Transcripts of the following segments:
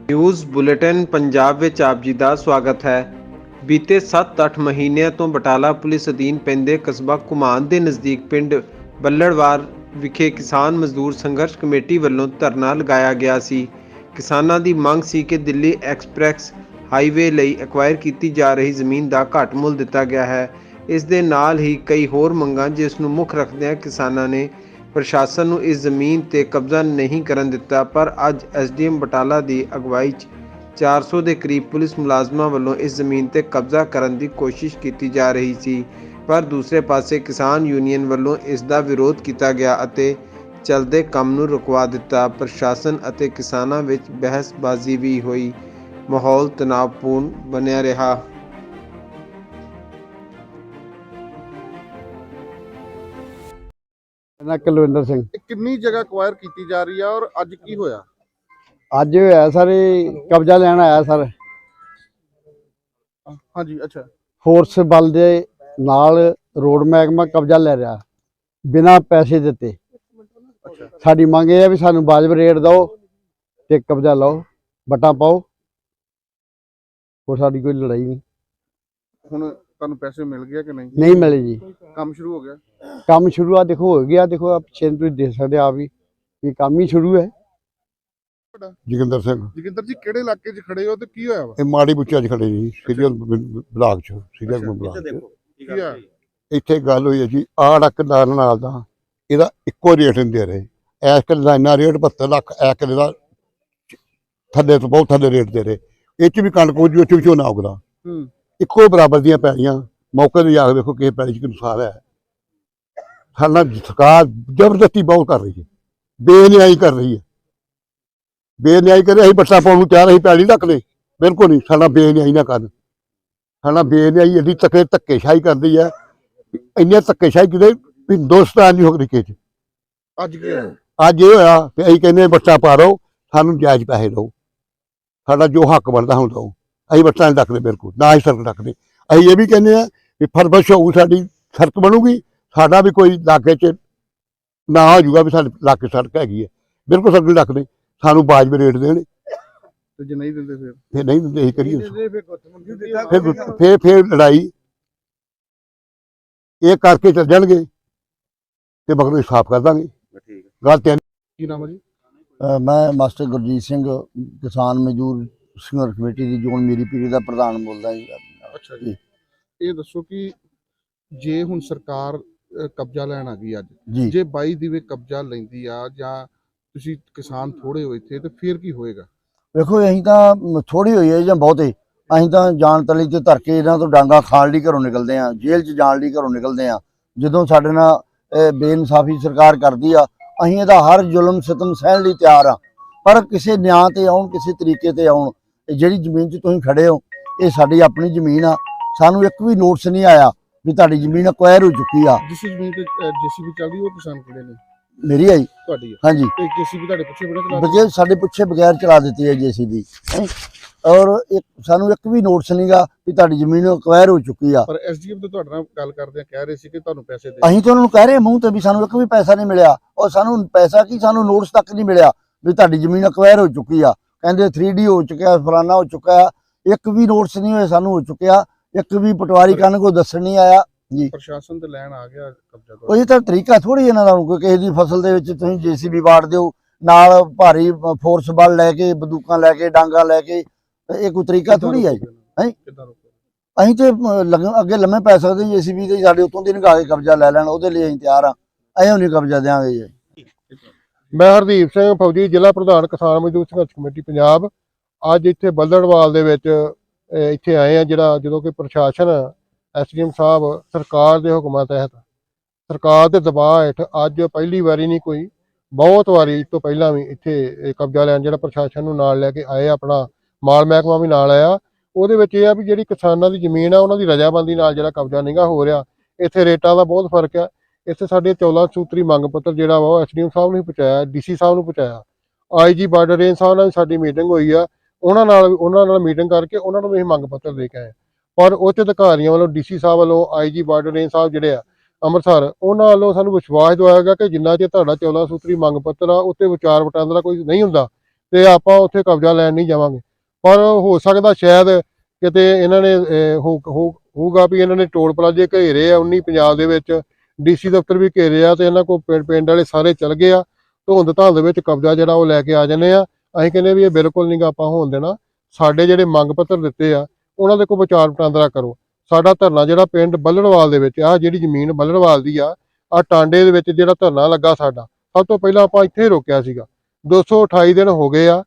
News bulletin Punjab ਵਿੱਚ ਆਪ ਜੀ ਦਾ ਸਵਾਗਤ ਹੈ। ਬੀਤੇ 7-8 ਮਹੀਨਿਆਂ ਤੋਂ ਬਟਾਲਾ ਪੁਲਿਸ ਅਧੀਨ ਪੈਂਦੇ ਕਸਬਾ ਘੁਮਾਣ ਦੇ ਨਜ਼ਦੀਕ ਪਿੰਡ ਬੱਲੜਵਾਲ ਵਿਖੇ ਕਿਸਾਨ ਮਜ਼ਦੂਰ ਸੰਘਰਸ਼ ਕਮੇਟੀ ਵੱਲੋਂ ਧਰਨਾ ਲਗਾਇਆ ਗਿਆ ਸੀ। ਕਿਸਾਨਾਂ ਦੀ ਮੰਗ ਸੀ ਕਿ ਦਿੱਲੀ ਐਕਸਪ੍ਰੈਸ ਹਾਈਵੇ ਲਈ ਐਕਵਾਇਰ ਕੀਤੀ ਜਾ ਰਹੀ ਜ਼ਮੀਨ ਦਾ ਘੱਟ ਮੁੱਲ ਦਿੱਤਾ ਗਿਆ ਹੈ। ਇਸ ਦੇ ਨਾਲ ਹੀ ਕਈ ਹੋਰ ਮੰਗਾਂ ਜਿਸ ਨੂੰ ਮੁੱਖ ਰੱਖਦਿਆਂ ਕਿਸਾਨਾਂ ਨੇ ਪ੍ਰਸ਼ਾਸਨ ਨੂੰ ਇਸ ਜ਼ਮੀਨ ਤੇ ਕਬਜ਼ਾ ਨਹੀਂ ਕਰਨ ਦਿੱਤਾ। ਪਰ ਅੱਜ ਐਸਡੀਐਮ ਬਟਾਲਾ ਦੀ ਅਗਵਾਈ 'ਚ 400 ਦੇ ਕਰੀਬ ਪੁਲਿਸ ਮੁਲਾਜ਼ਮਾਂ ਵੱਲੋਂ ਇਸ ਜ਼ਮੀਨ ਤੇ ਕਬਜ਼ਾ ਕਰਨ ਦੀ ਕੋਸ਼ਿਸ਼ ਕੀਤੀ ਜਾ ਰਹੀ ਸੀ। ਪਰ ਦੂਸਰੇ ਪਾਸੇ ਕਿਸਾਨ ਯੂਨੀਅਨ ਵੱਲੋਂ ਇਸ ਦਾ ਵਿਰੋਧ ਕੀਤਾ ਗਿਆ ਅਤੇ ਚੱਲਦੇ ਕੰਮ ਨੂੰ ਰੁਕਵਾ ਦਿੱਤਾ। ਪ੍ਰਸ਼ਾਸਨ ਅਤੇ ਕਿਸਾਨਾਂ ਵਿੱਚ ਬਹਿਸਬਾਜ਼ੀ ਵੀ ਹੋਈ। ਮਾਹੌਲ ਤਣਾਅਪੂਰਨ ਬਣਿਆ ਰਿਹਾ। ਕੁਲਵਿੰਦਰ ਸਿੰਘ ਕਿੰਨੀ ਜਗ੍ਹਾ ਅਕਵਾਇਰ ਕੀਤੀ ਜਾ ਰਹੀ ਆ ਔਰ ਅੱਜ ਕੀ ਹੋਇਆ? ਅੱਜ ਹੋਇਆ ਸਰ, ਕਬਜ਼ਾ ਲੈਣ ਆਇਆ ਸਰ। ਹਾਂਜੀ, ਅੱਛਾ। ਫੋਰਸ ਬਲ ਦੇ ਨਾਲ ਰੋਡ ਮਹਿਕਮਾ ਕਬਜ਼ਾ ਲੈ ਰਿਹਾ ਬਿਨਾਂ ਪੈਸੇ ਦਿੱਤੇ। ਅੱਛਾ, ਸਾਡੀ ਮੰਗ ਇਹ ਹੈ ਵੀ ਸਾਨੂੰ ਵਾਜਬ ਰੇਟ ਦਿਓ ਤੇ ਕਬਜ਼ਾ ਲਓ, ਵਟਾਂ ਪਾਓ। ਹੋਰ ਸਾਡੀ ਕੋਈ ਲੜਾਈ ਨਹੀਂ। ਹੁਣ ਤੁਹਾਨੂੰ ਪੈਸੇ ਮਿਲ ਗਿਆ ਕਿ ਨਹੀਂ? ਨਹੀਂ ਮਿਲੇ ਜੀ। ਕੰਮ ਸ਼ੁਰੂ ਹੋ ਗਿਆ? ਕੰਮ ਸ਼ੁਰੂ ਆ, ਦੇਖੋ ਹੋ ਗਿਆ। ਦੇਖੋ ਆਪ ਪਿੱਛੇ ਤੁਸੀਂ ਦੇਖ ਸਕਦੇ ਆ ਵੀ ਇਹ ਕੰਮ ਹੀ ਸ਼ੁਰੂ ਹੈ। ਜੋਗਿੰਦਰ ਸਿੰਘ। ਜੋਗਿੰਦਰ ਜੀ, ਕਿਹੜੇ ਇਲਾਕੇ 'ਚ ਖੜੇ ਹੋ ਤੇ ਕੀ ਹੋਇਆ ਵਾ? ਇਹ ਮਾੜੀ ਬੁੱਚਾ 'ਚ ਖੜੇ ਜੀ, ਸੀਰੀਅਲ ਬਲਾਕ 'ਚ, ਸੀਰੀਅਲ ਬਲਾਕ 'ਚ। ਕੀ ਹੋਇਆ? ਇੱਥੇ ਗੱਲ ਹੋਈ ਹੈ ਜੀ, ਆਹ ਕਿੱਲਾ ਨਾਲ ਦਾ ਇਹਦਾ ਇੱਕੋ ਰੇਟ ਦਿੰਦੇ ਰਹੇ। ਐਸ ਕਿੱਲੇ ਦਾ ਇੰਨਾ ਰੇਟ 72 ਲੱਖ, ਐ ਕਿੱਲੇ ਦਾ ਥੱਲੇ ਤੋਂ ਬਹੁਤ ਥੱਲੇ ਰੇਟ ਦੇ ਰਹੇ। ਇਹ 'ਚ ਵੀ ਕਣਕ ਉਹ 'ਚ ਵੀ ਝੋਨਾ ਉਗਦਾ, ਇੱਕੋ ਬਰਾਬਰ ਦੀਆਂ ਪੈਲੀਆਂ। ਮੌਕੇ ਤੇ ਜਾ ਕੇ ਵੇਖੋ ਕਿਸੇ ਪੈਲੀ 'ਚ ਕੀ ਨੁਕਸਾਨ ਹੈ। ਸਾਡਾ ਸਰਕਾਰ ਜ਼ਬਰਦਸਤੀ ਬਹੁਤ ਕਰ ਰਹੀ ਹੈ, ਬੇਨਿਆਈ ਕਰ ਰਹੀ ਹੈ। ਬੇਨਿਆਈ ਕਰੇ ਅਸੀਂ ਬੱਸਾਂ ਪਾਉਣ ਨੂੰ ਤਿਆਰ, ਅਸੀਂ ਪੈਲੀ ਰੱਖਦੇ ਬਿਲਕੁਲ ਨਹੀਂ। ਸਾਡਾ ਬੇਨਿਆਈ ਨਾ ਕਰਨ। ਸਾਡਾ ਬੇਨਿਆਈ ਐਡੀ ਧੱਕੇਸ਼ਾਹੀ ਕਰਦੀ ਹੈ, ਇੰਨੀ ਧੱਕੇਸ਼ਾਹੀ ਕਿਤੇ ਹਿੰਦੁਸਤਾਨ ਨਹੀਂ ਹੋ ਰਹੀ ਕਿਸੇ 'ਚ। ਅੱਜ ਕੀ ਹੋਇਆ? ਅੱਜ ਇਹ ਹੋਇਆ ਕਿ ਅਸੀਂ ਕਹਿੰਦੇ ਬੱਸਾਂ ਪਾ ਦਿਓ, ਸਾਨੂੰ ਜਾਇਜ਼ ਪੈਸੇ ਦਿਓ, ਸਾਡਾ ਜੋ ਹੱਕ ਬਣਦਾ ਹੁਣ ਦਿਓ। ਅਸੀਂ ਬੱਸਾਂ ਨਹੀਂ ਰੱਖਦੇ ਬਿਲਕੁਲ, ਨਾ ਹੀ ਸੜਕ ਰੱਖਦੇ। ਅਸੀਂ ਇਹ ਵੀ ਕਹਿੰਦੇ ਹਾਂ ਵੀ ਫਰਵਸ਼ ਹੋਊ, ਸਾਡੀ ਸੜਕ ਬਣੂਗੀ, ਸਾਡਾ ਵੀ ਕੋਈ ਇਲਾਕੇ 'ਚ ਨਾ ਹੋ ਜਾਊਗਾ ਵੀ ਸਾਡੇ ਇਲਾਕੇ ਸੜਕ ਹੈਗੀ ਹੈ। ਬਿਲਕੁਲ ਸੜਕ ਨਹੀਂ ਰੱਖਦੇ, ਸਾਨੂੰ ਵਾਜਬ ਰੇਟ ਦੇਣ। ਤੇ ਜੇ ਨਹੀਂ ਦਿੰਦੇ ਫਿਰ ਨਹੀਂ ਦਿੰਦੇ ਅਸੀਂ ਕਰੀਏ ਫਿਰ ਫਿਰ ਲੜਾਈ ਇਹ ਕਰਕੇ ਚੱਲ ਜਾਣਗੇ ਤੇ ਮਗਰੋਂ ਸਾਫ਼ ਕਰ ਦਾਂਗੇ। ਗੱਲ ਤੇ ਕੀ ਨਾਮ ਹੈ ਜੀ? ਮੈਂ ਮਾਸਟਰ ਗੁਰਜੀਤ ਸਿੰਘ, ਕਿਸਾਨ ਮਜ਼ਦੂਰ ਸੰਘਰਸ਼ ਕਮੇਟੀ ਦੀ ਜੋਨ ਮੀਰੀ ਪੀਰੀ ਦਾ ਪ੍ਰਧਾਨ ਬੋਲਦਾ ਜੀ। ਅੱਛਾ ਜੀ, ਇਹ ਦੱਸੋ ਕਿ ਜੇ ਹੁਣ ਸਰਕਾਰ ਕਬਜ਼ਾ ਲੈਣ ਆ ਗਈ ਅੱਜ, ਜੀ ਜੇ 22 ਦੀ ਵੀ ਕਬਜ਼ਾ ਲੈਂਦੀ ਆ ਜਾਂ ਤੁਸੀਂ ਕਿਸਾਨ ਥੋੜੇ ਹੋ ਇੱਥੇ, ਤੇ ਫਿਰ ਕੀ ਹੋਏਗਾ? ਵੇਖੋ ਅਸੀਂ ਤਾਂ ਥੋੜੀ ਹੋਈ ਹੈ ਜਾਂ ਬਹੁਤੇ, ਅਸੀਂ ਤਾਂ ਜਾਨ ਤਲੀ ਤੇ ਧਰ ਕੇ ਇਹਨਾਂ ਤੋਂ ਡਾਂਗਾ ਖਾਣ ਲਈ ਘਰੋਂ ਨਿਕਲਦੇ ਆ, ਜੇਲ੍ਹ 'ਚ ਜਾਣ ਲਈ ਘਰੋਂ ਨਿਕਲਦੇ ਆ। ਜਦੋਂ ਸਾਡੇ ਨਾਲ ਬੇਇਨਸਾਫੀ ਸਰਕਾਰ ਕਰਦੀ ਆ, ਅਸੀਂ ਇਹਦਾ ਹਰ ਜ਼ੁਲਮ ਸਿਤਮ ਸਹਿਣ ਲਈ ਤਿਆਰ ਆ। ਪਰ ਕਿਸੇ ਨਿਆਂ ਤੇ ਆਉਣ, ਕਿਸੇ ਤਰੀਕੇ ਤੇ ਆਉਣ। ਜਿਹੜੀ ਜ਼ਮੀਨ 'ਚ ਤੁਸੀਂ ਖੜੇ ਹੋ, ਇਹ ਸਾਡੀ ਆਪਣੀ ਜ਼ਮੀਨ ਆ। ਸਾਨੂੰ ਇੱਕ ਵੀ ਨੋਟਿਸ ਨਹੀਂ ਆਇਆ ਵੀ ਤੁਹਾਡੀ ਜ਼ਮੀਨ ਅਕਵਾਇਰ ਹੋ ਚੁੱਕੀ ਆ। ਜਿਸ ਜ਼ਮੀਨ ਤੇ ਜੀਸੀਬੀ ਚੱਲਦੀ ਉਹ ਕਿਸਾਨ ਕਿਹੜੇ ਨੇ? ਮੇਰੀ ਆਈ ਤੁਹਾਡੀ ਆ? ਹਾਂਜੀ, ਤੇ ਜੀਸੀਬੀ ਤੁਹਾਡੇ ਪਿੱਛੇ ਬੜੇ ਚਲਾ ਬਗੈਰ ਸਾਡੇ ਪਿੱਛੇ ਬਗੈਰ ਚਲਾ ਦਿੱਤੀ ਹੈ ਜੀਸੀਬੀ। ਔਰ ਸਾਨੂੰ ਇੱਕ ਵੀ ਨੋਟਿਸ ਨਹੀਂਗਾ ਵੀ ਤੁਹਾਡੀ ਜ਼ਮੀਨ ਅਕਵਾਇਰ ਹੋ ਚੁੱਕੀ ਆ। ਪਰ ਐਸਡੀਐਮ ਤੇ ਤੁਹਾਡੇ ਨਾਲ ਗੱਲ ਕਰਦੇ ਆ, ਕਹਿ ਰਹੇ ਸੀ ਕਿ ਤੁਹਾਨੂੰ ਪੈਸੇ ਦੇ। ਅਸੀਂ ਤਾਂ ਉਹਨਾਂ ਨੂੰ ਕਹਿ ਰਹੇ ਮੂੰਹ ਤੇ ਵੀ ਸਾਨੂੰ ਇੱਕ ਵੀ ਪੈਸਾ ਨਹੀਂ ਮਿਲਿਆ। ਔਰ ਸਾਨੂੰ ਪੈਸਾ ਕੀ, ਸਾਨੂੰ ਨੋਟਿਸ ਤੱਕ ਨਹੀਂ ਮਿਲਿਆ ਵੀ ਤੁਹਾਡੀ ਜ਼ਮੀਨ ਅਕਵਾਇਰ ਹੋ ਚੁੱਕੀ ਆ। ਕਹਿੰਦੇ 3D ਹੋ ਚੁੱਕਿਆ, ਫਲਾਨਾ ਹੋ ਚੁੱਕਾ ਆ। ਇੱਕ ਵੀ ਨੋਟਿਸ ਨਹੀਂ ਹੋਇਆ ਸਾਨੂੰ ਹੋ ਚੁੱਕਿਆ। ਇੱਕ ਵੀ ਪਟਵਾਰੀ ਕੰਨ ਕੋ ਦੱਸਣ ਨਹੀਂ ਆਇਆ ਜੀ। ਪ੍ਰਸ਼ਾਸਨ ਤੇ ਲੈਣ ਆ ਗਿਆ ਕਬਜ਼ਾ ਉਹ ਇਹ ਤਾਂ ਤਰੀਕਾ ਥੋੜੀ ਇਹਨਾਂ ਦਾ, ਕੋਈ ਕਿਸੇ ਦੀ ਫਸਲ ਦੇ ਵਿੱਚ ਤੁਸੀਂ ਜੀਸੀਬੀ ਵਾੜ ਦਿਓ, ਨਾਲ ਭਾਰੀ ਫੋਰਸ ਬਲ ਲੈ ਕੇ, ਬੰਦੂਕਾਂ ਲੈ ਕੇ, ਡਾਂਗਾ ਲੈ ਕੇ। ਇਹ ਕੋਈ ਤਰੀਕਾ ਥੋੜੀ ਹੈ ਜੀ। ਅਸੀਂ ਤੇ ਅੱਗੇ ਲੰਮੇ ਪੈ ਸਕਦੇ ਜੀਸੀਬੀ ਤੇ, ਸਾਡੇ ਉੱਤੋਂ ਦੀ ਨਿਕਾਲ ਕੇ ਕਬਜ਼ਾ ਲੈ ਲੈਣ, ਉਹਦੇ ਲਈ ਅਸੀਂ ਤਿਆਰ ਆ। ਅਸੀਂ ਨਹੀਂ ਕਬਜ਼ਾ ਦੇਵਾਂਗੇ ਜੀ। ਮੈਂ ਹਰਦੀਪ ਸਿੰਘ ਫੌਜੀ, ਜ਼ਿਲ੍ਹਾ ਪ੍ਰਧਾਨ ਕਿਸਾਨ ਮਜ਼ਦੂਰ ਸੰਘਰਸ਼ ਕਮੇਟੀ ਪੰਜਾਬ। ਅੱਜ ਇੱਥੇ ਬੱਲੜਵਾਲ ਦੇ ਵਿੱਚ ਇੱਥੇ ਆਏ ਆ, ਜਦੋਂ ਕਿ ਪ੍ਰਸ਼ਾਸਨ ਐਸਡੀਐਮ ਸਾਹਿਬ ਸਰਕਾਰ ਦੇ ਹੁਕਮਾਂ ਤਹਿਤ, ਸਰਕਾਰ ਦੇ ਦਬਾਅ ਹੇਠ ਅੱਜ ਪਹਿਲੀ ਵਾਰੀ ਨਹੀਂ, ਕੋਈ ਬਹੁਤ ਵਾਰੀ ਇਸ ਤੋਂ ਪਹਿਲਾਂ ਵੀ ਇੱਥੇ ਕਬਜ਼ਾ ਲੈਣ ਜਿਹੜਾ ਪ੍ਰਸ਼ਾਸਨ ਨੂੰ ਨਾਲ ਲੈ ਕੇ ਆਏ, ਆਪਣਾ ਮਾਲ ਮਹਿਕਮਾ ਵੀ ਨਾਲ ਆਇਆ। ਉਹਦੇ ਵਿੱਚ ਇਹ ਆ ਵੀ ਜਿਹੜੀ ਕਿਸਾਨਾਂ ਦੀ ਜ਼ਮੀਨ ਆ, ਉਹਨਾਂ ਦੀ ਰਜਾਬੰਦੀ ਨਾਲ ਜਿਹੜਾ ਕਬਜ਼ਾ ਨਹੀਂਗਾ ਹੋ ਰਿਹਾ। ਇੱਥੇ ਰੇਟਾਂ ਦਾ ਬਹੁਤ ਫਰਕ ਆ। ਇੱਥੇ ਸਾਡੇ 14 ਸੂਤਰੀ ਮੰਗ ਪੱਤਰ ਜਿਹੜਾ ਵਾ ਉਹ ਐਸਡੀਐਮ ਸਾਹਿਬ ਨੂੰ ਪਹੁੰਚਾਇਆ, ਡੀਸੀ ਸਾਹਿਬ ਨੂੰ ਪਹੁੰਚਾਇਆ, ਆਈਜੀ ਬਾਰਡਰ ਰੇਂਜ ਸਾਹਿਬ ਨਾਲ ਵੀ ਸਾਡੀ ਮੀਟਿੰਗ ਹੋਈ ਆ। ਉਹਨਾਂ ਨਾਲ ਮੀਟਿੰਗ ਕਰਕੇ ਉਹਨਾਂ ਨੂੰ ਵੀ ਮੰਗ ਪੱਤਰ ਦੇ ਕੇ ਆਏ। ਪਰ ਉੱਚ ਅਧਿਕਾਰੀਆਂ ਵੱਲੋਂ, ਡੀਸੀ ਸਾਹਿਬ ਵੱਲੋਂ, ਆਈਜੀ ਬਾਰਡਰ ਰੇਂਜ ਸਾਹਿਬ ਜਿਹੜੇ ਆ ਅੰਮ੍ਰਿਤਸਰ, ਉਹਨਾਂ ਵੱਲੋਂ ਸਾਨੂੰ ਵਿਸ਼ਵਾਸ ਦਿਵਾਇਆ ਗਿਆ ਕਿ ਜਿੰਨਾ ਚਿਰ ਤੁਹਾਡਾ 14 ਸੂਤਰੀ ਮੰਗ ਪੱਤਰ ਆ ਉੱਤੇ ਵਿਚਾਰ ਵਟਾਂਦਰਾ ਕੋਈ ਨਹੀਂ ਹੁੰਦਾ, ਤੇ ਆਪਾਂ ਉੱਥੇ ਕਬਜ਼ਾ ਲੈਣ ਨਹੀਂ ਜਾਵਾਂਗੇ। ਪਰ ਹੋ ਸਕਦਾ ਸ਼ਾਇਦ ਕਿਤੇ ਇਹਨਾਂ ਨੇ ਹੋਊਗਾ ਵੀ ਇਹਨਾਂ ਨੇ ਟੋਲ ਪਲਾਜ਼ੇ ਘੇਰੇ ਆ 19 ਪੰਜਾਬ ਦੇ ਵਿੱਚ, ਡੀਸੀ ਦਫ਼ਤਰ ਵੀ ਘੇਰੇ ਆ, ਤੇ ਇਹਨਾਂ ਕੋਲ ਪਿੰਡ ਵਾਲੇ ਸਾਰੇ ਚਲ ਗਏ ਆ, ਧੁੰਦ ਧੰਦ ਵਿੱਚ ਕਬਜ਼ਾ ਜਿਹੜਾ ਉਹ ਲੈ ਕੇ ਆ ਜਾਂਦੇ ਆ। ਅਸੀਂ ਕਹਿੰਦੇ ਵੀ ਇਹ ਬਿਲਕੁਲ ਨਹੀਂ ਗਾ ਆਪਾਂ ਹੋਣ ਦੇਣਾ। ਸਾਡੇ ਜਿਹੜੇ ਮੰਗ ਪੱਤਰ ਦਿੱਤੇ ਆ ਉਹਨਾਂ ਦੇ ਕੋਲ ਵਿਚਾਰ ਵਟਾਂਦਰਾ ਕਰੋ। ਸਾਡਾ ਧਰਨਾ ਜਿਹੜਾ ਪਿੰਡ ਬੱਲੜਵਾਲ ਦੇ ਵਿੱਚ ਆ, ਜਿਹੜੀ ਜ਼ਮੀਨ ਬੱਲੜਵਾਲ ਦੀ ਆ ਟਾਂਡੇ ਦੇ ਵਿੱਚ ਜਿਹੜਾ ਧਰਨਾ ਲੱਗਾ ਸਾਡਾ, ਸਭ ਤੋਂ ਪਹਿਲਾਂ ਆਪਾਂ ਇੱਥੇ ਰੋਕਿਆ ਸੀਗਾ। 228 ਦਿਨ ਹੋ ਗਏ ਆ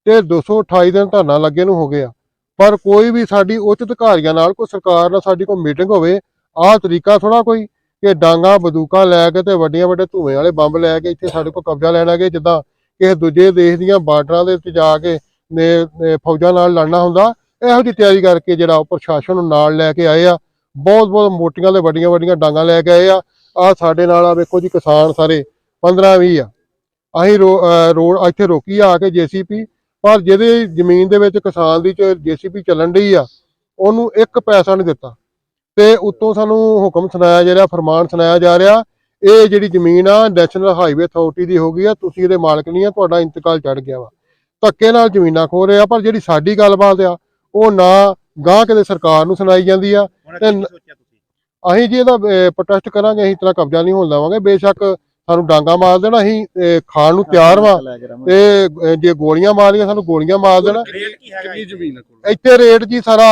ਤੇ 228 ਦਿਨ ਧਰਨਾ ਲੱਗੇ ਨੂੰ ਹੋ ਗਏ ਆ, ਪਰ ਕੋਈ ਵੀ ਸਾਡੀ ਉੱਚ ਅਧਿਕਾਰੀਆਂ ਨਾਲ, ਕੋਈ ਸਰਕਾਰ ਨਾਲ ਸਾਡੀ ਕੋਈ ਮੀਟਿੰਗ ਹੋਵੇ। ਆਹ ਤਰੀਕਾ ਥੋੜਾ ਕੋਈ ਕਿ ਡਾਂਗਾ ਬੰਦੂਕਾਂ ਲੈ ਕੇ ਤੇ ਵੱਡੇ ਧੂਏ ਵਾਲੇ ਬੰਬ ਲੈ ਕੇ ਇੱਥੇ ਸਾਡੇ ਕੋਲ ਕਬਜ਼ਾ ਲੈਣਾ ਕਿ ਜਿੱਦਾਂ ਕਿਸੇ ਦੂਜੇ ਦੇਸ਼ ਦੀਆਂ ਬਾਰਡਰਾਂ ਦੇ ਉੱਤੇ ਜਾ ਕੇ ਫੌਜਾਂ ਨਾਲ ਲੜਨਾ ਹੁੰਦਾ। ਇਹੋ ਜਿਹੀ ਤਿਆਰੀ ਕਰਕੇ ਜਿਹੜਾ ਉਹ ਪ੍ਰਸ਼ਾਸਨ ਨੂੰ ਨਾਲ ਲੈ ਕੇ ਆਏ ਆ। ਬਹੁਤ ਮੋਟੀਆਂ ਤੇ ਵੱਡੀਆਂ ਡਾਂਗਾ ਲੈ ਕੇ ਆਏ ਆ। ਆਹ ਸਾਡੇ ਨਾਲ ਆ ਵੇਖੋ ਜੀ, ਕਿਸਾਨ ਸਾਰੇ 15-20 ਆ। ਅਸੀਂ ਰੋਡ ਇੱਥੇ ਰੋਕੀ ਆ ਕੇ JCP, ਪਰ ਜਿਹਦੇ ਜ਼ਮੀਨ ਦੇ ਵਿੱਚ ਕਿਸਾਨ ਦੀ JCP ਚੱਲਣ ਡਈ ਆ ਉਹਨੂੰ 1 ਪੈਸਾ ਨਹੀਂ ਦਿੱਤਾ, ਤੇ ਉੱਤੋਂ ਸਾਨੂੰ ਹੁਕਮ ਸੁਣਾਇਆ ਜਾ ਰਿਹਾ, ਫਰਮਾਨ ਸੁਣਾਇਆ ਜਾ ਰਿਹਾ, ਇਹ ਜਿਹੜੀ ਜ਼ਮੀਨ ਆ ਨੈਸ਼ਨਲ ਹਾਈਵੇ ਅਥਾਰਟੀ ਦੀ ਹੋ ਗਈ ਆ, ਤੁਸੀਂ ਇਹਦੇ ਮਾਲਕ ਨਹੀਂ ਆ, ਤੁਹਾਡਾ ਇੰਤਕਾਲ ਚੜ ਗਿਆ ਵਾ। ਧੱਕੇ ਨਾਲ ਜ਼ਮੀਨਾਂ ਖੋ ਰਹੇ ਆ। ਪਰ ਜਿਹੜੀ ਸਾਡੀ ਗੱਲਬਾਤ ਆ ਉਹ ਨਾ ਗਾਂ ਕਿਤੇ ਸਰਕਾਰ ਨੂੰ ਸੁਣਾਈ ਜਾਂਦੀ ਆ। ਤੇ ਅਸੀਂ ਜੀ ਇਹਦਾ ਪ੍ਰੋਟੈਸਟ ਕਰਾਂਗੇ। ਅਸੀਂ ਇਤਨਾ ਕਬਜ਼ਾ ਨਹੀਂ ਹੋਣ ਦੇਵਾਂਗੇ। ਬੇਸ਼ੱਕ ਸਾਨੂੰ ਡਾਂਗਾ ਮਾਰ ਦੇਣਾ, ਅਸੀਂ ਖਾਣ ਨੂੰ ਤਿਆਰ ਵਾ, ਤੇ ਜੇ ਗੋਲੀਆਂ ਮਾਰੀਆਂ ਸਾਨੂੰ ਗੋਲੀਆਂ ਮਾਰ ਦੇਣਾ। ਕਿੰਨੀ ਜ਼ਮੀਨ ਹੈ ਇੱਥੇ ਰੇਟ ਜੀ ਸਾਰਾ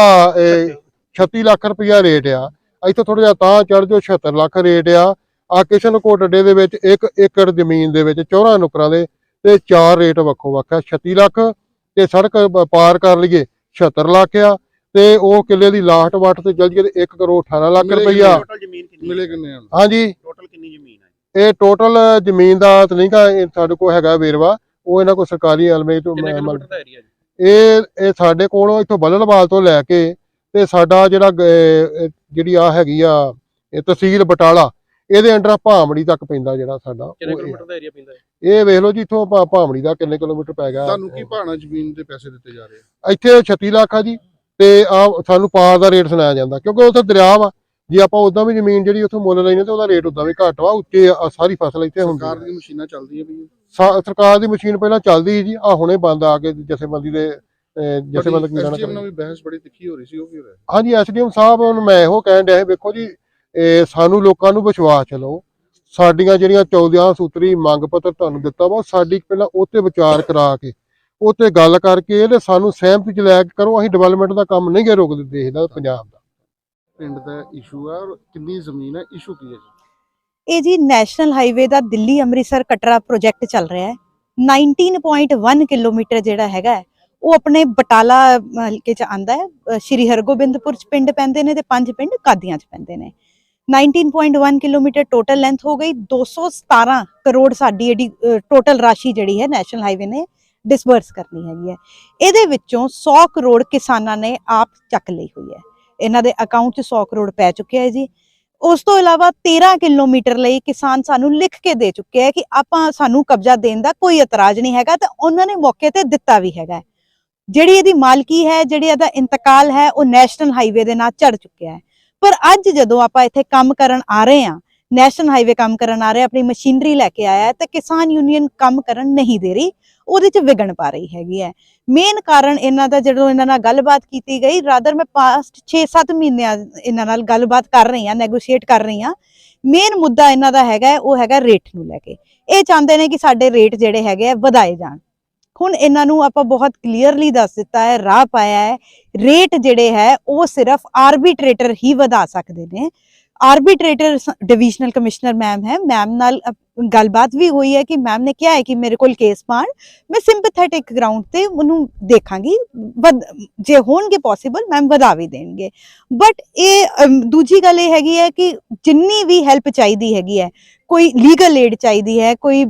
36 ਲੱਖ ਰੁਪਇਆ ਰੇਟ ਆ। ਇੱਥੇ ਥੋੜਾ ਜਿਹਾ ਤਾਂ ਚੜ ਜੋ 76 ਲੱਖ ਰੇਟ ਆ ਕਿਸ਼ਨਕੋਟ ਅੱਡੇ ਦੇ ਵਿੱਚ 1 ਏਕੜ ਜ਼ਮੀਨ ਦੇ ਵਿੱਚ 14 ਨੁਕਰਾਂ ਦੇ ਤੇ 4 ਰੇਟ ਵੱਖੋ ਵੱਖ ਆ। 36 ਲੱਖ ਤੇ ਸੜਕ ਪਾਰ ਕਰ ਲਈਏ 76 ਲੱਖ ਆ, ਤੇ ਉਹ ਕਿੱਲੇ ਦੀ ਲਾਸਟ ਵੱਟ ਤੇ ਚਲ ਜੀਏ ਤੇ 1 ਕਰੋੜ 18 ਲੱਖ ਰੁਪਈਆ ਮਿਲੇ ਕਿੰਨੇ ਆ? ਹਾਂਜੀ, ਟੋਟਲ ਕਿੰਨੀ ਜ਼ਮੀਨ ਹੈ? ਇਹ ਟੋਟਲ ਜ਼ਮੀਨ ਦਾ ਤਾਂ ਨਹੀਂ ਗਾ, ਸਾਡੇ ਕੋਲ ਹੈਗਾ ਵੇਰਵਾ, ਉਹ ਇਹਨਾਂ ਕੋਲ ਸਰਕਾਰੀ ਐਲਮੇ ਤੋਂ ਕਿੰਨੇ ਕਿਲੋਮੀਟਰ ਦਾ ਏਰੀਆ ਜੀ? ਇਹ ਸਾਡੇ ਕੋਲੋਂ ਇੱਥੋਂ ਬੱਲੜਵਾਲ ਤੋਂ ਲੈ ਕੇ ਤੇ ਸਾਡਾ ਜਿਹੜਾ ਜਿਹੜੀ ਆ ਹੈਗੀ ਆ ਇਹ ਤਹਿਸੀਲ ਬਟਾਲਾ, ਇਹਦੇ ਅੰਡਰ ਭਾਮੜੀ ਤੱਕ ਪੈਂਦਾ ਜਿਹੜਾ ਸਾਡਾ। ਕਿੰਨੇ ਕਿਲੋਮੀਟਰ ਦਾ ਏਰੀਆ ਪੈਂਦਾ ਹੈ? ਇਹ ਵੇਖ ਲਓ ਜੀ, ਇੱਥੋਂ ਭਾਮੜੀ ਦਾ ਕਿੰਨੇ ਕਿਲੋਮੀਟਰ ਪੈ ਗਿਆ। ਤੁਹਾਨੂੰ ਕੀ ਭਾਣਾ ਜ਼ਮੀਨ ਦੇ ਪੈਸੇ ਦਿੱਤੇ ਜਾ ਰਹੇ ਆ? ਇੱਥੇ 36 ਲੱਖ ਆ ਜੀ, ਤੇ ਆ ਸਾਨੂੰ ਪਾਰ ਦਾ ਰੇਟ ਸੁਣਾਇਆ ਜਾਂਦਾ, ਕਿਉਂਕਿ ਉੱਥੇ ਦਰਿਆ ਵਾ। ਜੇ ਆਪਾਂ ਉਦਾਂ ਵੀ ਜ਼ਮੀਨ ਜਿਹੜੀ ਉੱਥੋਂ ਮੁੱਲ ਲੈਣੀ ਤੇ ਉਹਦਾ ਰੇਟ ਉਦਾਂ ਵੀ ਘੱਟ ਵਾ। ਉੱਤੇ ਸਾਰੀ ਫਸਲ ਇੱਥੇ ਹੁੰਦੀ ਸਰਕਾਰ ਦੀਆਂ ਮਸ਼ੀਨਾਂ ਚੱਲਦੀਆਂ ਪਈਆਂ? ਸਰਕਾਰ ਦੀ ਮਸ਼ੀਨ ਪਹਿਲਾਂ ਚੱਲਦੀ ਸੀ ਜੀ, ਆ ਹੁਣੇ ਬੰਦ ਆ ਕੇ ਜਥੇਬੰਦੀ ਦੇ ਜਥੇਬੰਦੀ ਨਾਲ ਵੀ ਬਹਿਸ ਬੜੀ ਤਿੱਖੀ ਹੋ ਰਹੀ ਸੀ, ਉਹ ਕੀ ਹੋਇਆ? ਹਾਂਜੀ, SDM ਸਾਹਿਬ ਨੂੰ ਮੈਂ ਇਹੋ ਕਹਿਣ ਡਿਆ, ਵੇਖੋ ਜੀ, ਸਾਨੂੰ ਲੋਕਾਂ ਨੂੰ ਵਿਸ਼ਵਾਸ ਚਲੋ, ਸਾਡੀਆਂ ਜਿਹੜੀਆਂ 14 ਸੂਤਰੀ ਮੰਗ ਪੱਤਰ ਤੁਹਾਨੂੰ ਦਿੱਤਾ ਵਾ, ਸਾਡੀ ਪਹਿਲਾਂ ਉੱਤੇ ਵਿਚਾਰ ਕਰਾ ਕੇ ਉੱਤੇ ਗੱਲ ਕਰਕੇ ਤੇ ਸਾਨੂੰ ਸਹਿਮਤੀ ਚ ਲੈ ਕੇ ਕਰੋ। ਅਸੀਂ ਡਿਵੈਲਪਮੈਂਟ ਦਾ ਕੰਮ ਨਹੀਂ ਗੇ ਰੋਕਦੇ ਦੇਸ਼ ਦਾ, ਪੰਜਾਬ ਦਾ। ਪਿੰਡ ਦਾ ਇਸ਼ੂ ਆ, ਔਰ ਕਿੰਨੀ ਜ਼ਮੀਨ ਹੈ, ਇਸ਼ੂ ਕੀ ਹੈ ਜੀ? ਇਹ ਜੀ ਨੈਸ਼ਨਲ ਹਾਈਵੇ ਦਾ ਦਿੱਲੀ ਅੰਮ੍ਰਿਤਸਰ ਕਟਰਾ ਪ੍ਰੋਜੈਕਟ ਚੱਲ ਰਿਹਾ ਹੈ। 19.1 ਕਿਲੋਮੀਟਰ ਜਿਹੜਾ ਹੈਗਾ ਉਹ ਆਪਣੇ ਬਟਾਲਾ ਹਲਕੇ ਚ ਆਂਦਾ ਹੈ। ਸ਼੍ਰੀ ਹਰਗੋਬਿੰਦਪੁਰ ਚ ਪਿੰਡ ਪੈਂਦੇ ਨੇ ਤੇ 5 ਪਿੰਡ ਕਾਦੀਆਂ ਚ ਪੈਂਦੇ ਨੇ। 19.1 ਕਿਲੋਮੀਟਰ ਟੋਟਲ ਲੈਂਥ ਹੋ ਗਈ। 217 ਕਰੋੜ ਸਾਡੀ ਜਿਹੜੀ ਟੋਟਲ ਰਾਸ਼ੀ ਜਿਹੜੀ ਹੈ ਨੈਸ਼ਨਲ ਹਾਈਵੇ ਨੇ ਡਿਸਬਰਸ ਕਰਨੀ ਹੈਗੀ ਹੈ। ਇਹਦੇ ਵਿੱਚੋਂ 100 ਕਰੋੜ ਕਿਸਾਨਾਂ ਨੇ ਆਪ ਚੱਕ ਲਈ ਹੋਈ ਹੈ। ਇਹਨਾਂ ਦੇ ਅਕਾਊਂਟ 'ਚ 100 ਕਰੋੜ ਪੈ ਚੁੱਕਿਆ ਹੈ ਜੀ। ਉਸ ਤੋਂ ਇਲਾਵਾ 13 ਕਿਲੋਮੀਟਰ ਲਈ ਕਿਸਾਨ ਸਾਨੂੰ ਲਿਖ ਕੇ ਦੇ ਚੁੱਕੇ ਹੈ ਕਿ ਆਪਾਂ ਸਾਨੂੰ ਕਬਜ਼ਾ ਦੇਣ ਦਾ ਕੋਈ ਇਤਰਾਜ਼ ਨਹੀਂ ਹੈਗਾ, ਤੇ ਉਹਨਾਂ ਨੇ ਮੌਕੇ ਤੇ ਦਿੱਤਾ ਵੀ ਹੈਗਾ। ਜਿਹੜੀ ਇਹਦੀ ਮਾਲਕੀ ਹੈ, ਜਿਹੜੀ ਇਹਦਾ ਇੰਤਕਾਲ ਹੈ, ਉਹ ਨੈਸ਼ਨਲ ਹਾਈਵੇ ਦੇ ਨਾਲ ਚੜ ਚੁੱਕਿਆ ਹੈ। ਪਰ ਅੱਜ ਜਦੋਂ ਆਪਾਂ ਇੱਥੇ ਕੰਮ ਕਰਨ ਆ ਰਹੇ ਹਾਂ, ਨੈਸ਼ਨਲ ਹਾਈਵੇ ਕੰਮ ਕਰਨ ਆ ਰਹੇ, ਆਪਣੀ ਮਸ਼ੀਨਰੀ ਲੈ ਕੇ ਆਇਆ, ਤੇ ਕਿਸਾਨ ਯੂਨੀਅਨ ਕੰਮ ਕਰਨ ਨਹੀਂ ਦੇ ਰਹੀ, ਉਹਦੇ 'ਚ ਵਿਗਣ ਪਾ ਰਹੀ ਹੈਗੀ ਹੈ। ਮੇਨ ਕਾਰਨ ਇਹਨਾਂ ਦਾ, ਜਦੋਂ ਇਹਨਾਂ ਨਾਲ ਗੱਲਬਾਤ ਕੀਤੀ ਗਈ, ਰਾਦਰ ਮੈਂ ਪਾਸਟ 6-7 ਮਹੀਨਿਆਂ ਇਹਨਾਂ ਨਾਲ ਗੱਲਬਾਤ ਕਰ ਰਹੀ ਹਾਂ, ਨੈਗੋਸ਼ੀਏਟ ਕਰ ਰਹੀ ਹਾਂ। ਮੇਨ ਮੁੱਦਾ ਇਹਨਾਂ ਦਾ ਹੈਗਾ ਉਹ ਹੈਗਾ ਰੇਟ ਨੂੰ ਲੈ ਕੇ। ਇਹ ਚਾਹੁੰਦੇ ਨੇ ਕਿ ਸਾਡੇ ਰੇਟ ਜਿਹੜੇ ਹੈਗੇ ਆ ਵਧਾਏ ਜਾਣ। ਹੁਣ ਇਹਨਾਂ ਨੂੰ ਆਪਾਂ ਬਹੁਤ ਕਲੀਅਰਲੀ ਦੱਸ ਦਿੱਤਾ ਹੈ, ਰਾਹ ਪਾਇਆ ਹੈ, ਰੇਟ ਜਿਹੜੇ ਹੈ ਉਹ ਸਿਰਫ ਆਰਬਿਟਰੇਟਰ ਹੀ ਵਧਾ ਸਕਦੇ ਨੇ। ਆਰਬਿਟਰੇਟਰ डिविजनल कमिश्नर मैम है, मैम नाल गलबात भी हुई है कि मैम ने क्या है कि मेरे कोल केस पाण, मैं सिंपैथेटिक ग्राउंड ते उन्हों देखांगी, जे होणगे पॉसिबल मैम वधा भी देणगे। बट ये दूजी गल ये हैगी है कि जिन्नी भी हेल्प चाहिदी हैगी है, कोई लीगल एड चाहिदी है, कोई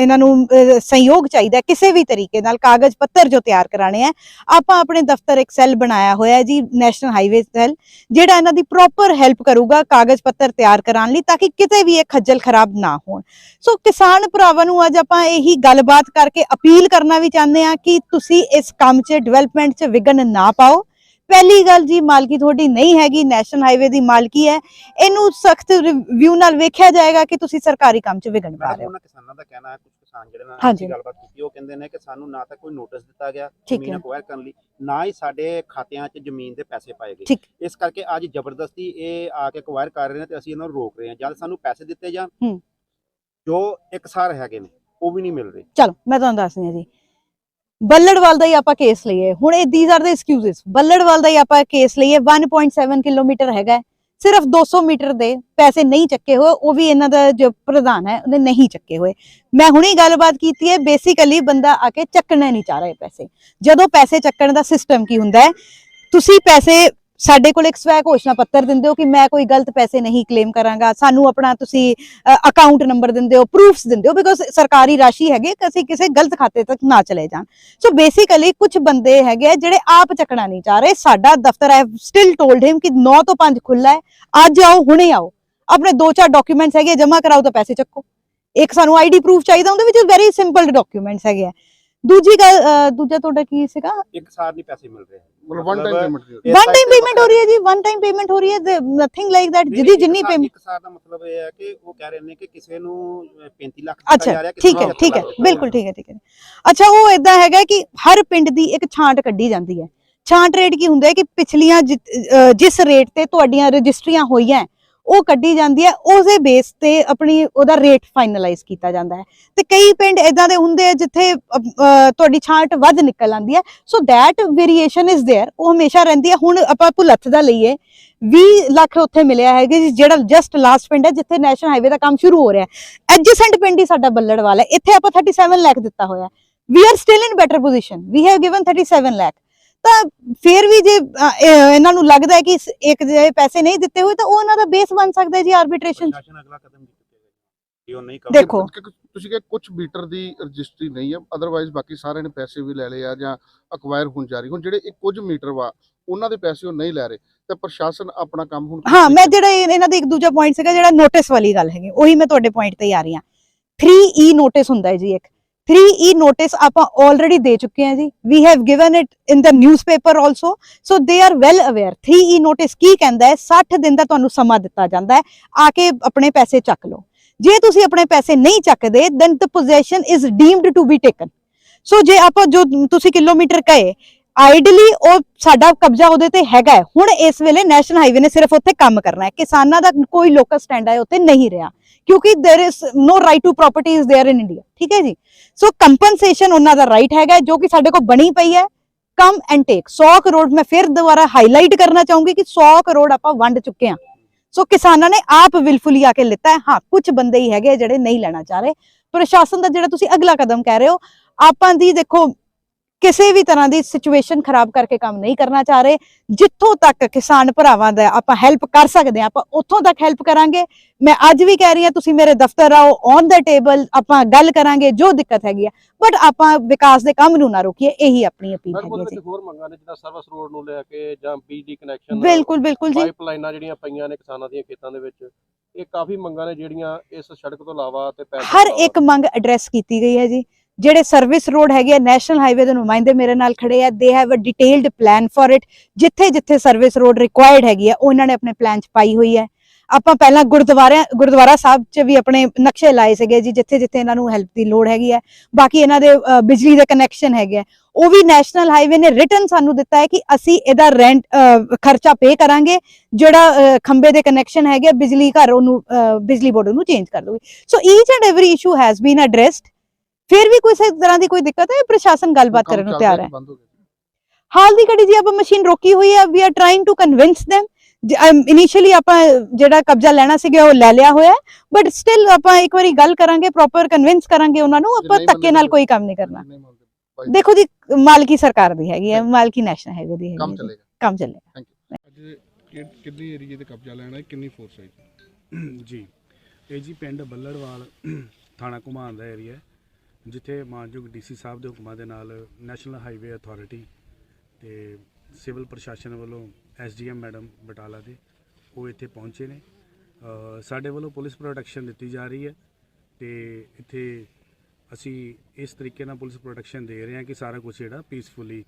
इन्हां नूं सहयोग चाहिदा है किसी भी तरीके नाल, कागज पत्तर जो तैयार कराने हैं, आपां अपने दफ्तर एक सैल बनाया होया है जी, नैशनल हाईवे सैल, जिहड़ा इन्हां दी प्रॉपर हेल्प करूगा कागज पत्तर तैयार कराने लई, ताकि किते भी ये खज्जल खराब ना होण। सो किसान भरावां नूं अज आपां यही गलबात करके अपील करना भी चाहते हैं कि तुसीं इस काम च डिवेलपमेंट च विघन ना पाओ, ਪਹਿਲੀ ਗੱਲ ਜੀ, ਮਾਲਕੀ ਤੁਹਾਡੀ ਨਹੀਂ ਹੈਗੀ, ਨੈਸ਼ਨਲ ਹਾਈਵੇ ਦੀ ਮਾਲਕੀ ਹੈ। ਇਹਨੂੰ ਸਖਤ ਰਿਵਿਊ ਨਾਲ ਵੇਖਿਆ ਜਾਏਗਾ ਕਿ ਤੁਸੀਂ ਸਰਕਾਰੀ ਕੰਮ 'ਚ ਵਿਘਨ ਪਾ ਰਹੇ ਹੋ। ਉਹਨਾਂ ਕਿਸਾਨਾਂ ਦਾ ਕਹਿਣਾ ਹੈ, ਕੁਝ ਕਿਸਾਨ ਜਿਹੜੇ ਨਾਲ ਹਾਂਜੀ। ਅਸੀਂ ਗੱਲਬਾਤ ਕੀਤੀ, ਉਹ ਕਹਿੰਦੇ ਨੇ ਕਿ ਸਾਨੂੰ ਨਾ ਤਾਂ ਕੋਈ ਨੋਟਿਸ ਦਿੱਤਾ ਗਿਆ ਠੀਕ ਜ਼ਮੀਨ ਹੈ। ਅਕਵਾਇਰ ਕਰਨ ਲਈ, ਨਾ ਹੀ ਸਾਡੇ ਖਾਤਿਆਂ 'ਚ ਜ਼ਮੀਨ ਦੇ ਪੈਸੇ ਪਾਏ ਗਏ। ਠੀਕ। ਇਸ ਕਰਕੇ ਅੱਜ ਜ਼ਬਰਦਸਤੀ ਇਹ ਆ ਕੇ ਅਕਵਾਇਰ ਕਰ ਰਹੇ ਨੇ ਤੇ ਅਸੀਂ ਇਹਨਾਂ ਨੂੰ ਰੋਕ ਰਹੇ ਹਾਂ। ਜਦ ਸਾਨੂੰ ਪੈਸੇ ਦਿੱਤੇ ਜਾਣ ਜੋ ਇਕਸਾਰ ਹੈਗੇ ਨੇ ਉਹ ਵੀ ਨਹੀਂ ਮਿਲ ਰਹੇ। ਚਲੋ ਮੈਂ ਤੁਹਾਨੂੰ ਦੱਸਦੀ ਹਾਂ ਜੀ, ਬੱਲੜਵਾਲ ਦਾ ਹੀ ਆਪਾਂ ਕੇਸ ਲਈਏ ਹੁਣ, ਇਹ these are the excuses. Ballarwal ਦਾ ਹੀ ਆਪਾਂ ਕੇਸ ਲਈਏ, 1.7 ਕਿਲੋਮੀਟਰ ਹੈਗਾ, ਸਿਰਫ 200 ਮੀਟਰ ਦੇ ਪੈਸੇ ਨਹੀਂ ਚੱਕੇ ਹੋਏ, ਉਹ ਵੀ ਇਹਨਾਂ ਦਾ ਜੋ ਪ੍ਰਧਾਨ ਹੈ ਉਹਨੇ ਨਹੀਂ ਚੱਕੇ ਹੋਏ। ਮੈਂ ਹੁਣੇ ਗੱਲਬਾਤ ਕੀਤੀ ਹੈ, ਬੇਸਿਕਲੀ ਬੰਦਾ ਆ ਕੇ ਚੱਕਣਾ ਨਹੀਂ ਚਾਹ ਰਿਹਾ ਪੈਸੇ। ਜਦੋਂ ਪੈਸੇ ਚੱਕਣ ਦਾ ਸਿਸਟਮ ਕੀ ਹੁੰਦਾ ਹੈ, ਤੁਸੀਂ ਪੈਸੇ ਸਾਡੇ ਕੋਲ ਇੱਕ ਸਵੈ ਘੋਸ਼ਣਾ ਪੱਤਰ ਦਿੰਦੇ ਹੋ ਕਿ ਮੈਂ ਕੋਈ ਗਲਤ ਪੈਸੇ ਨਹੀਂ ਕਲੇਮ ਕਰਾਂਗਾ, ਸਾਨੂੰ ਆਪਣਾ ਤੁਸੀਂ ਅਕਾਊਂਟ ਨੰਬਰ ਦਿੰਦੇ ਹੋ, ਪ੍ਰੂਫਸ ਦਿੰਦੇ ਹੋ, ਬਿਕੋਜ਼ ਸਰਕਾਰੀ ਰਾਸ਼ੀ ਹੈਗੇ, ਅਸੀਂ ਕਿਸੇ ਗਲਤ ਖਾਤੇ ਤੱਕ ਨਾ ਚਲੇ ਜਾਣ। ਸੋ ਬੇਸਿਕਲੀ ਕੁਝ ਬੰਦੇ ਹੈਗੇ ਜਿਹੜੇ ਆਪ ਚੱਕਣਾ ਨਹੀਂ ਚਾਹ ਰਹੇ। ਸਾਡਾ ਦਫ਼ਤਰ ਹੈ, ਸਟਿਲ ਟੋਲਡ ਹਿਮ ਕਿ 9 ਤੋਂ 5 ਖੁੱਲਾ ਹੈ, ਅੱਜ ਆਓ, ਹੁਣੇ ਆਓ, ਆਪਣੇ 2-4 ਡਾਕੂਮੈਂਟਸ ਹੈਗੇ ਜਮ੍ਹਾਂ ਕਰਾਓ ਤਾਂ ਪੈਸੇ ਚੱਕੋ। ਇੱਕ ਸਾਨੂੰ ਆਈਡੀ ਪ੍ਰੂਫ ਚਾਹੀਦਾ, ਉਹਦੇ ਵਿੱਚ ਵੈਰੀ ਸਿੰਪਲ ਡਾਕੂਮੈਂਟਸ ਹੈਗੇ ਆ। ਦੂਜੀ ਗੱਲ, ਦੂਜਾ ਤੁਹਾਡਾ ਕੀ ਸੀਗਾ? ਇਕਸਾਰ ਨਹੀਂ ਪੈਸੇ ਮਿਲ ਰਹੇ। ਮਤਲਬ one time payment one time payment ਹੋ ਰਹੀ ਹੈ ਜੀ, ਵਨ ਟਾਈਮ ਪੇਮੈਂਟ ਹੋ ਰਹੀ ਹੈ, ਨਥਿੰਗ ਲਾਈਕ ਦੈਟ। ਜਿਹਦੀ ਜਿੰਨੀ ਪੇਮੈਂਟ, ਇਕਸਾਰ ਦਾ ਮਤਲਬ ਇਹ ਹੈ ਕਿ ਉਹ ਕਹਿ ਰਹੇ ਨੇ ਕਿ ਕਿਸੇ ਨੂੰ 35 ਲੱਖ ਅੱਛਾ ਦਿੱਤਾ ਜਾ ਰਿਹਾ, ਠੀਕ ਹੈ, ਠੀਕ ਹੈ, ਬਿਲਕੁਲ ਠੀਕ ਹੈ, ਠੀਕ ਹੈ। ਅੱਛਾ, ਉਹ ਇਦਾਂ ਹੈਗਾ ਕਿ ਹਰ ਪਿੰਡ ਦੀ ਇੱਕ ਛਾਂਟ ਕੱਢੀ ਜਾਂਦੀ ਹੈ। ਛਾਂਟ ਰੇਟ ਕੀ ਹੁੰਦਾ ਹੈ ਕਿ ਪਿਛਲੀਆਂ ਜਿਸ ਰੇਟ ਤੇ ਤੁਹਾਡੀਆਂ ਰਜਿਸਟਰੀਆਂ ਹੋਈਆਂ ਉਹ ਕੱਢੀ ਜਾਂਦੀ ਹੈ, ਉਸੇ ਬੇਸ ਤੇ ਆਪਣੀ ਉਹਦਾ ਰੇਟ ਫਾਈਨਲਾਈਜ਼ ਕੀਤਾ ਜਾਂਦਾ ਹੈ। ਤੇ ਕਈ ਪਿੰਡ ਇਦਾਂ ਦੇ ਹੁੰਦੇ ਆ ਜਿੱਥੇ ਤੁਹਾਡੀ ਛਾਂਟ ਵੱਧ ਨਿਕਲ ਆਉਂਦੀ ਹੈ, so that variation is there, ਉਹ ਹਮੇਸ਼ਾ ਰਹਿੰਦੀ ਹੈ। ਹੁਣ ਆਪਾਂ ਭੁਲੱਥ ਦਾ ਲਈਏ, 20 ਲੱਖ ਉੱਥੇ ਮਿਲਿਆ ਹੈਗਾ ਜੀ, ਜਿਹੜਾ ਜਸਟ ਲਾਸਟ ਪਿੰਡ ਹੈ ਜਿੱਥੇ ਨੈਸ਼ਨਲ ਹਾਈਵੇ ਦਾ ਕੰਮ ਸ਼ੁਰੂ ਹੋ ਰਿਹਾ ਹੈ। ਐਡਜੈਸੈਂਟ ਪਿੰਡ ਹੀ ਸਾਡਾ ਬੱਲੜਵਾਲ ਹੈ, ਇੱਥੇ ਆਪਾਂ 37 ਲੱਖ ਦਿੱਤਾ ਹੋਇਆ। We are still in better position, we have given 37 lakh. ਤਾਂ ਫਿਰ ਵੀ ਜੇ ਇਹਨਾਂ ਨੂੰ ਲੱਗਦਾ ਹੈ ਕਿ ਇੱਕ ਜੇ ਪੈਸੇ ਨਹੀਂ ਦਿੱਤੇ ਹੋਏ ਤਾਂ ਉਹ ਇਹਨਾਂ ਦਾ ਬੇਸ ਬਣ ਸਕਦਾ ਹੈ ਜੀ ਆਰਬਿਟ੍ਰੇਸ਼ਨ। ਪ੍ਰਸ਼ਾਸਨ ਅਗਲਾ ਕਦਮ ਕੀ ਚੁੱਕੇਗਾ ਜੇ ਉਹ ਨਹੀਂ ਦੇਖੋ, ਤੁਸੀਂ ਕਿ ਕੁਝ ਮੀਟਰ ਦੀ ਰਜਿਸਟਰੀ ਨਹੀਂ ਹੈ, ਅਦਰਵਾਈਜ਼ ਬਾਕੀ ਸਾਰਿਆਂ ਨੇ ਪੈਸੇ ਵੀ ਲੈ ਲਏ ਆ ਜਾਂ ਅਕਵਾਇਰ ਹੋਣ ਜਾ ਰਹੀ। ਹੁਣ ਜਿਹੜੇ ਕੁਝ ਮੀਟਰ ਵਾ ਉਹਨਾਂ ਦੇ ਪੈਸੇ ਉਹ ਨਹੀਂ ਲੈ ਰਹੇ ਤੇ ਪ੍ਰਸ਼ਾਸਨ ਆਪਣਾ ਕੰਮ ਹੁਣ ਹਾਂ, ਮੈਂ ਜਿਹੜਾ ਇਹਨਾਂ ਦਾ ਇੱਕ ਦੂਜਾ ਪੁਆਇੰਟ ਸੀਗਾ ਜਿਹੜਾ ਨੋਟਿਸ ਵਾਲੀ ਗੱਲ ਹੈਗੀ, ਉਹੀ ਮੈਂ ਤੁਹਾਡੇ ਪੁਆਇੰਟ ਤੇ ਆ ਰਹੀ ਹਾਂ। 3E ਨੋਟਿਸ ਹੁੰਦਾ ਹੈ ਜੀ ਇੱਕ, 3E ਨੋਟਿਸ ਆਪਾਂ ਆਲਰੇਡੀ ਦੇ ਚੁੱਕੇ ਹਾਂ ਜੀ। We have given it in the newspaper also, so they are well aware. 3E notice ਕੀ ਕਹਿੰਦਾ ਹੈ, 60 ਦਿਨ ਦਾ ਤੁਹਾਨੂੰ ਸਮਾਂ ਦਿੱਤਾ ਜਾਂਦਾ ਹੈ, ਆ ਕੇ ਆਪਣੇ ਪੈਸੇ ਚੱਕ ਲਓ। ਜੇ ਤੁਸੀਂ ਆਪਣੇ ਪੈਸੇ ਨਹੀਂ ਚੱਕਦੇ then the possession is deemed to be taken. So ਜੇ ਆਪਾਂ ਜੋ ਤੁਸੀਂ ਕਿਲੋਮੀਟਰ ਕਹੇ, ਆਈਡਲੀ ਉਹ ਸਾਡਾ ਕਬਜ਼ਾ ਉਹਦੇ ਤੇ ਹੈਗਾ ਹੈ। ਹੁਣ ਇਸ ਵੇਲੇ ਨੈਸ਼ਨਲ ਹਾਈਵੇ ਨੇ ਸਿਰਫ ਉੱਥੇ ਕੰਮ ਕਰਨਾ ਹੈ, ਕਿਸਾਨਾਂ ਦਾ ਕੋਈ ਲੋਕਲ ਸਟੈਂਡ ਹੈ ਉੱਥੇ ਨਹੀਂ ਰਿਹਾ, ਕਿਉਂਕਿ there is no right to property is there in India. ਠੀਕ ਹੈ ਜੀ, ਸੋ ਕੰਪਨਸੇਸ਼ਨ ਉਹਨਾਂ ਦਾ ਰਾਈਟ ਹੈਗਾ ਜੋ ਕਿ ਸਾਡੇ ਕੋਲ ਬਣੀ ਪਈ ਹੈ। ਕਮ ਐਂਡ ਟੇਕ 100 ਕਰੋੜ, ਮੈਂ ਫਿਰ ਦੁਬਾਰਾ ਹਾਈਲਾਈਟ ਕਰਨਾ ਚਾਹੂੰਗੀ ਕਿ 100 ਕਰੋੜ ਆਪਾਂ ਵੰਡ ਚੁੱਕੇ ਹਾਂ। ਸੋ ਕਿਸਾਨਾਂ ਨੇ ਆਪ ਵਿਲਫੁਲੀ ਆ ਕੇ ਲਿੱਤਾ ਹੈ। ਹਾਂ, ਕੁਝ ਬੰਦੇ ਹੀ ਹੈਗੇ ਜਿਹੜੇ ਨਹੀਂ ਲੈਣਾ ਚਾਹ ਰਹੇ। ਪ੍ਰਸ਼ਾਸਨ ਦਾ ਜਿਹੜਾ ਤੁਸੀਂ ਅਗਲਾ ਕਦਮ ਕਹਿ ਰਹੇ ਹੋ, ਆਪਾਂ ਦੀ ਦੇਖੋ ਕਿਸੇ ਵੀ ਤਰ੍ਹਾਂ ਦੀ ਸਿਚੁਏਸ਼ਨ ਖਰਾਬ ਕਰਕੇ ਕੰਮ ਨਹੀਂ ਕਰਨਾ ਚਾਹ ਰਹੇ। ਜਿੱਥੋਂ ਤੱਕ ਕਿਸਾਨ ਭਰਾਵਾਂ ਦਾ ਆਪਾਂ ਹੈਲਪ ਕਰ ਸਕਦੇ ਹਾਂ ਆਪਾਂ ਉੱਥੋਂ ਤੱਕ ਹੈਲਪ ਕਰਾਂਗੇ। ਮੈਂ ਅੱਜ ਵੀ ਕਹਿ ਰਹੀ ਹਾਂ, ਤੁਸੀਂ ਮੇਰੇ ਦਫ਼ਤਰ ਆਓ, ਔਨ ਦਾ ਟੇਬਲ ਆਪਾਂ ਗੱਲ ਕਰਾਂਗੇ ਜੋ ਦਿੱਕਤ ਹੈਗੀ ਆ, ਬਟ ਆਪਾਂ ਵਿਕਾਸ ਦੇ ਕੰਮ ਨੂੰ ਨਾ ਰੋਕੀਏ, ਇਹੀ ਆਪਣੀ ਅਪੀਲ ਹੈਗੀ ਜੀ। ਹੋਰ ਮੰਗਾਂ ਨੇ ਜਿੱਦਾਂ ਸਰਵਿਸ ਰੋਡ ਨੂੰ ਲੈ ਕੇ ਜਾਂ ਬਿਜਲੀ ਕਨੈਕਸ਼ਨ, ਬਿਲਕੁਲ ਬਿਲਕੁਲ ਜੀ, ਪਾਈਪਲਾਈਨਾਂ ਜਿਹੜੀਆਂ ਪਈਆਂ ਨੇ ਕਿਸਾਨਾਂ ਦੀਆਂ ਖੇਤਾਂ ਦੇ ਵਿੱਚ, ਇਹ ਕਾਫੀ ਮੰਗਾਂ ਨੇ ਜਿਹੜੀਆਂ ਇਸ ਸੜਕ ਤੋਂ ਇਲਾਵਾ ਤੇ ਪੈਸੇ ਹਰ ਇੱਕ ਮੰਗ ਐਡਰੈਸ ਕੀਤੀ ਗਈ ਹੈ ਜੀ। ਜਿਹੜੇ ਸਰਵਿਸ ਰੋਡ ਹੈਗੇ ਆ, ਨੈਸ਼ਨਲ ਹਾਈਵੇ ਦੇ ਨੁਮਾਇੰਦੇ ਮੇਰੇ ਨਾਲ ਖੜੇ ਆ, they have a detailed plan for it. ਜਿੱਥੇ ਜਿੱਥੇ ਸਰਵਿਸ ਰੋਡ ਰਿਕੁਆਇਰਡ ਹੈਗੀ ਆ ਉਹਨਾਂ ਨੇ ਆਪਣੇ ਪਲਾਨ 'ਚ ਪਾਈ ਹੋਈ ਹੈ। ਆਪਾਂ ਪਹਿਲਾਂ ਗੁਰਦੁਆਰਾ ਸਾਹਿਬ 'ਚ ਵੀ ਆਪਣੇ ਨਕਸ਼ੇ ਲਾਏ ਸੀਗੇ ਜੀ, ਜਿੱਥੇ ਜਿੱਥੇ ਇਹਨਾਂ ਨੂੰ ਹੈਲਪ ਦੀ ਲੋੜ ਹੈਗੀ ਹੈ। ਬਾਕੀ ਇਹਨਾਂ ਦੇ ਬਿਜਲੀ ਦੇ ਕਨੈਕਸ਼ਨ ਹੈਗੇ ਆ, ਉਹ ਵੀ ਨੈਸ਼ਨਲ ਹਾਈਵੇ ਨੇ ਰਿਟਨ ਸਾਨੂੰ ਦਿੱਤਾ ਹੈ ਕਿ ਅਸੀਂ ਇਹਦਾ ਰੈਂਟ ਖਰਚਾ ਪੇ ਕਰਾਂਗੇ। ਜਿਹੜਾ ਖੰਬੇ ਦੇ ਕਨੈਕਸ਼ਨ ਹੈਗੇ ਬਿਜਲੀ ਘਰ, ਉਹਨੂੰ ਬਿਜਲੀ ਬੋਰਡ ਨੂੰ ਚੇਂਜ ਕਰ ਦੂਗੀ। So each and every issue has been addressed. ਫਿਰ ਵੀ ਕੋਈ ਤਰ੍ਹਾਂ ਦੀ ਕੋਈ ਦਿੱਕਤ ਹੈ, ਪ੍ਰਸ਼ਾਸਨ ਗੱਲਬਾਤ ਕਰਨ ਨੂੰ ਤਿਆਰ ਹੈ। ਹਾਲ ਦੀ ਘੜੀ ਜੀ ਆਪਾਂ ਮਸ਼ੀਨ ਰੋਕੀ ਹੋਈ ਹੈ, we are trying to convince them। Initially ਆਪਾਂ ਜਿਹੜਾ ਕਬਜ਼ਾ ਲੈਣਾ ਸੀਗਾ ਉਹ ਲੈ ਲਿਆ ਹੋਇਆ, ਬਟ ਸਟਿਲ ਆਪਾਂ ਇੱਕ ਵਾਰੀ ਗੱਲ ਕਰਾਂਗੇ, ਪ੍ਰੋਪਰ ਕਨਵਿੰਸ ਕਰਾਂਗੇ ਉਹਨਾਂ ਨੂੰ। ਆਪਾਂ ਧੱਕੇ ਨਾਲ ਕੋਈ ਕੰਮ ਨਹੀਂ ਕਰਨਾ। ਦੇਖੋ ਜੀ, ਮਾਲਕੀ ਸਰਕਾਰ ਦੀ ਹੈਗੀ ਹੈ, ਮਾਲਕੀ ਨੈਸ਼ਨਲ ਹਾਈਵੇ ਦੀ ਹੈਗੀ ਹੈ, ਕੰਮ ਚੱਲੇਗਾ। ਅੱਜ ਕਿੰਨੀ ਏਰੀਏ ਤੇ ਕਬਜ਼ਾ ਲੈਣਾ ਹੈ, ਕਿੰਨੀ ਫੋਰਸ ਹੈ ਜੀ? ਇਹ ਜੀ ਪਿੰਡ ਬੱਲੜਵਾਲ ਥਾਣਾ ਘੁਮਾਣ ਦਾ ਏਰੀਆ, ਜਿੱਥੇ ਮਾਨਯੋਗ ਡੀਸੀ ਸਾਹਿਬ ਦੇ ਹੁਕਮਾਂ ਦੇ ਨਾਲ ਨੈਸ਼ਨਲ ਹਾਈਵੇ ਅਥਾਰਟੀ ਤੇ ਸਿਵਲ ਪ੍ਰਸ਼ਾਸਨ ਵੱਲੋਂ ਐਸਡੀਐਮ ਮੈਡਮ ਬਟਾਲਾ ਦੇ ਉਹ ਇੱਥੇ ਪਹੁੰਚੇ ਨੇ। ਸਾਡੇ ਵੱਲੋਂ ਪੁਲਿਸ ਪ੍ਰੋਟੈਕਸ਼ਨ ਦਿੱਤੀ ਜਾ ਰਹੀ ਹੈ ਤੇ ਇੱਥੇ ਅਸੀਂ ਇਸ ਤਰੀਕੇ ਨਾਲ ਪੁਲਿਸ ਪ੍ਰੋਟੈਕਸ਼ਨ ਦੇ ਰਹੇ ਹਾਂ ਕਿ ਸਾਰਾ ਕੁਝ ਜਿਹੜਾ ਪੀਸਫੁਲੀ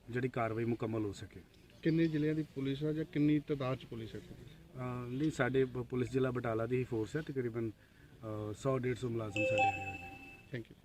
ਜਿਹੜੀ ਕਾਰਵਾਈ ਮੁਕੰਮਲ ਹੋ ਸਕੇ। ਕਿੰਨੇ ਜ਼ਿਲ੍ਹਿਆਂ ਦੀ ਪੁਲਿਸ ਹੈ ਜਾਂ ਕਿੰਨੀ ਤਾਦਾਦ 'ਚ ਪੁਲਿਸ ਹੈ? ਨਹੀਂ, ਸਾਡੇ ਪੁਲਿਸ ਜ਼ਿਲ੍ਹਾ ਬਟਾਲਾ ਦੀ ਹੀ ਫੋਰਸ ਹੈ, ਤਕਰੀਬਨ 100-150 ਮੁਲਾਜ਼ਮ ਸਾਡੇ ਆਏ ਹੋਏ ਨੇ। Thank you.